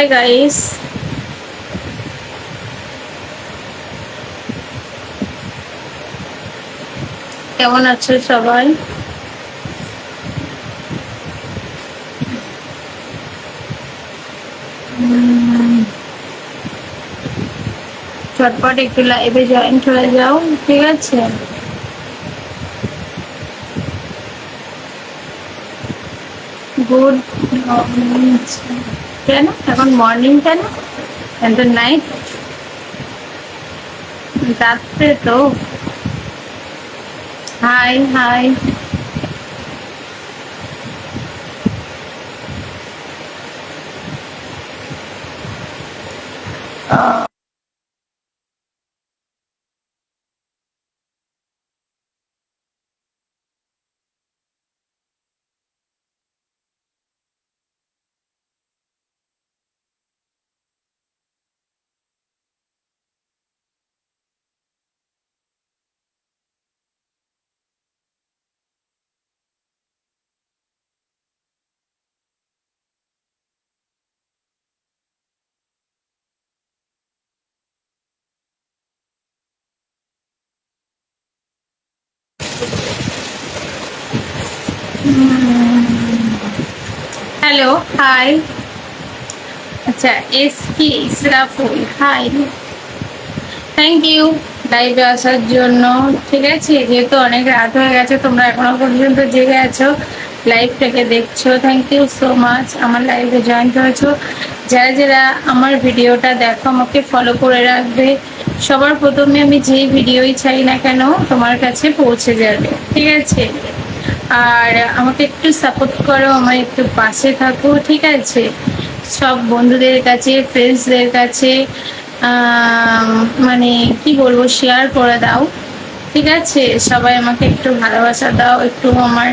Hi guys, কেমন আছো সবাই? চটপট একটু লাইভে জয়েন্ট হয়ে যাও, ঠিক আছে? Good morning. কেন এখন মর্নিং কেন? এখন নাইট, রাত্রে তো। Hi hi. Hello, hi. আচ্ছা, S K Israful, high. Thank you লাইভে আসার জন্য। ঠিক আছে, যেহেতু অনেক রাত হয়ে গেছে, তোমরা এখনো পর্যন্ত জেগে আছো, লাইভটাকে দেখছো, থ্যাংক ইউ সো মাচ। আমার লাইভে জয়েন করেছো। যারা যারা আমার ভিডিওটা দেখো, আমাকে ফলো করে রাখবে। সবার প্রথমে আমি যে ভিডিওই চাই না কেন তোমার কাছে পৌঁছে যাবে, ঠিক আছে? আর আমাকে একটু সাপোর্ট করো, আমার একটু পাশে থাকো, ঠিক আছে? সব বন্ধুদের কাছে, ফ্রেন্ডসদের কাছে মানে কি বলবো, শেয়ার করে দাও, ঠিক আছে? সবাই আমাকে একটু ভালোবাসা দাও, একটু আমার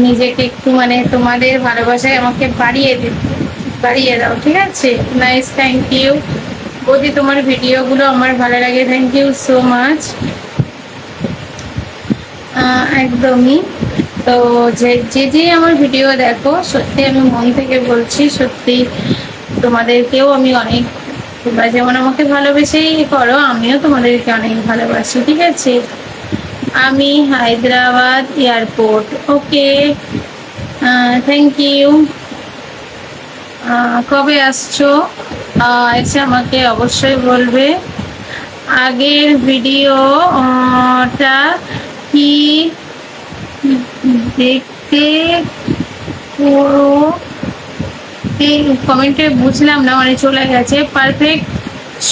নিজেকে একটু মানে তোমাদের ভালোবাসায় আমাকে বাড়িয়ে দাও, ঠিক আছে? নাইস, থ্যাংক ইউ বৌদি, তোমার ভিডিওগুলো আমার ভালো লাগে, থ্যাংক ইউ সো মাচ। একদমই। তো যে যে যে আমার ভিডিও দেখো, সত্যি আমি মন থেকে বলছি, সত্যি তোমাদেরকেও আমি অনেক, তোমরা যেমন আমাকে ভালোবেসেই করো, আমিও তোমাদেরকে অনেক ভালোবাসি, ঠিক আছে? আমি Hyderabad airport, okay, thank you. কবে আসছো? এসে আমাকে অবশ্যই বলবে। আগের ভিডিওটা কি দেখতে পুরো কমেন্টে বুঝলাম না, মানে চলে গেছে। পারফেক্ট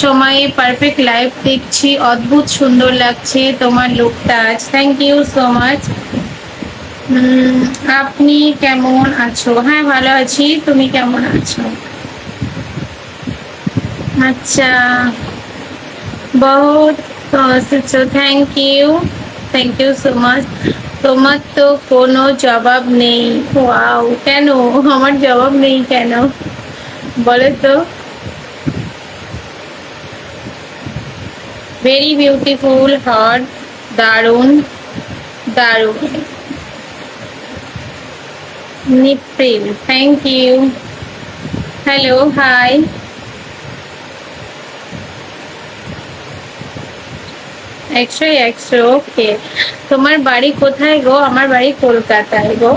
সময়ে পারফেক্ট লাইভ দেখছি, অদ্ভুত সুন্দর লাগছে তোমার লুকটা আজ, থ্যাংক ইউ সো মাচ। আপনি কেমন আছো? হ্যাঁ, ভালো আছি, তুমি কেমন আছো? আচ্ছা, বহুত thank you, thank you so much. তোমার তো কোনো জবাব নেই। ওয়াও, কেন আমার জবাব নেই কেন বলো তো? ভেরি বিউটিফুল, হট, দারুণ দারুণ। নিপ্রিল, thank you. Hello, hi. 100 okay. তোমার বাড়ি কোথায় গো? আমার বাড়ি কলকাতায় গো।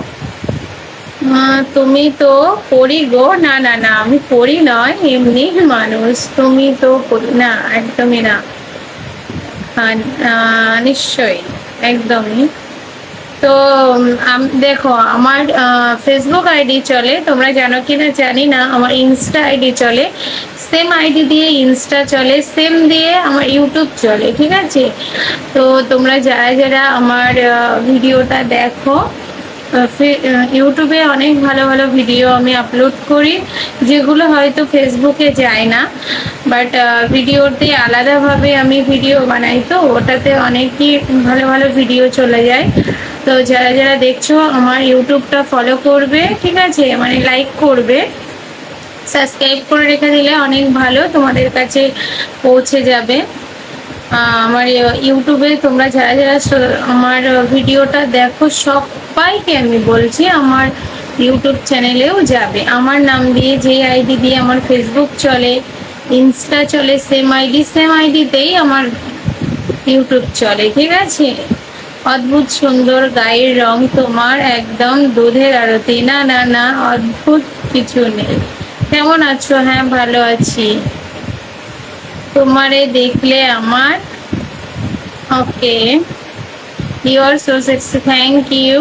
তুমি তো পড়ি গো। না না না, আমি পড়ি নয়, এমনি মানুষ। তুমি তো পড়ি না, একদমই না। নিশ্চয়ই, একদমই। তো দেখো, আমার ফেসবুক আইডি চলে, তোমরা জানো কিনা জানি না, আমার ইনস্টা আইডি চলে, সেম আইডি দিয়ে ইনস্টা চলে, সেম দিয়ে আমার ইউটিউব চলে, ঠিক আছে? তো তোমরা যারা যারা আমার ভিডিওটা দেখো, ইউটিউবে অনেক ভালো ভালো ভিডিও আমি আপলোড করি, যেগুলো হয়তো ফেসবুকে যায় না, বাট ভিডিওতে আলাদাভাবে আমি ভিডিও বানাই, তো ওটাতে অনেকই ভালো ভালো ভিডিও চলে যায়। তো যারা যারা দেখছো, আমার ইউটিউবটা ফলো করবে, ঠিক আছে? মানে লাইক করবে, সাবস্ক্রাইব করে রেখে দিলে অনেক ভালো, তোমাদের কাছে পৌঁছে যাবে। আমার ইউটিউবে তোমরা যারা যারা আমার ভিডিওটা দেখো, সবাইকে আমি বলছি, আমার ইউটিউব চ্যানেলেও যাবে। আমার নাম দিয়ে, যে আইডি দিয়ে আমার ফেসবুক চলে, ইনস্টা চলে, সেম আইডিতেই আমার ইউটিউব চলে, ঠিক আছে? অদ্ভুত সুন্দর গায়ের রং তোমার, একদম দুধের আরতি। না না না, অদ্ভুত কিছু নেই। কেমন আছো? হ্যাঁ, ভালো আছি। তোমারে দেখলে আমার, okay, you are so sexy, thank you.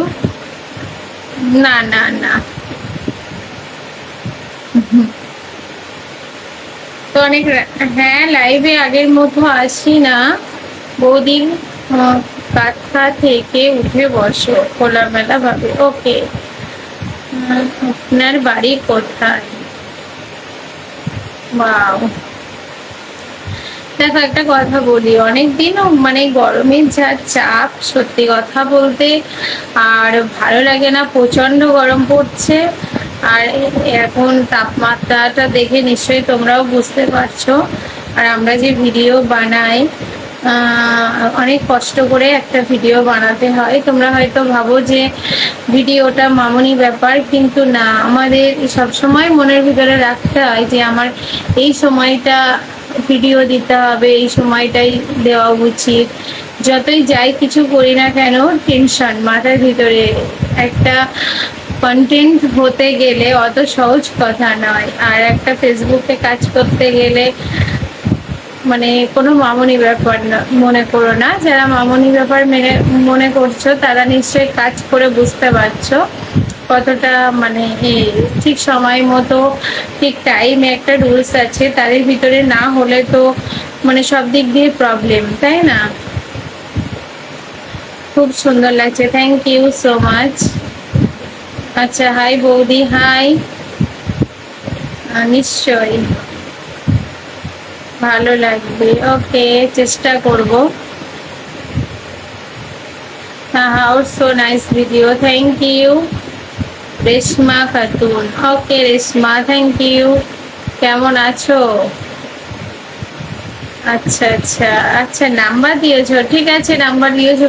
না না না, তো অনেক হ্যাঁ, লাইভে আগের মতো আসি না বৌদি। কাঁথা থেকে উঠে বসো খোলামেলা ভাবে। ওকে, আপনার বাড়ি কোথায়? বাও, দেখো একটা কথা বলি, অনেকদিনও মানে গরমের যা চাপ, সত্যি কথা বলতে আর ভালো লাগে না, প্রচন্ড গরম পড়ছে। আর এখন তাপমাত্রাটা দেখে নিশ্চয়ই তোমরাও বুঝতে পারছো। আর আমরা যে ভিডিও বানাই, অনেক কষ্ট করে একটা ভিডিও বানাতে হয়। তোমরা হয়তো ভাবো যে ভিডিওটা মামুনি ব্যাপার, কিন্তু না, আমাদের সবসময় মনের ভিতরে রাখতে হয় যে আমার এই সময়টা ভিডিও দিতে হবে, এই সময়টাই দেওয়া উচিত। যতই যাই কিছু করি না কেন, টেনশন মাথার ভিতরে। একটা কন্টেন্ট হতে গেলে অত সহজ কথা নয়, আর একটা ফেসবুকে কাজ করতে গেলে মানে কোনো মামুনি ব্যাপার না মনে করো না। যারা মামুনি ব্যাপার মনে করছো, তারা নিশ্চয়ই কাজ করে বুঝতে পারছো কতটা মানে ঠিক সময় মতো, ঠিক টাইমে একটা রুলস আছে, তাদের ভিতরে না হলে তো মানে সব দিক দিয়ে প্রবলেম, তাই না? খুব সুন্দর লাগছে, থ্যাংক ইউ সো মাচ। আচ্ছা, হাই বৌদি, হাই। নিশ্চয়ই ভালো লাগবে, ওকে, চেষ্টা করব। How so nice video, thank you. Reshma Khatun, okay Reshma, thank you. কেমন আছো? আচ্ছা আচ্ছা আচ্ছা, নাম্বার দিয়েছো, ঠিক আছে, নাম্বার দিয়েছো।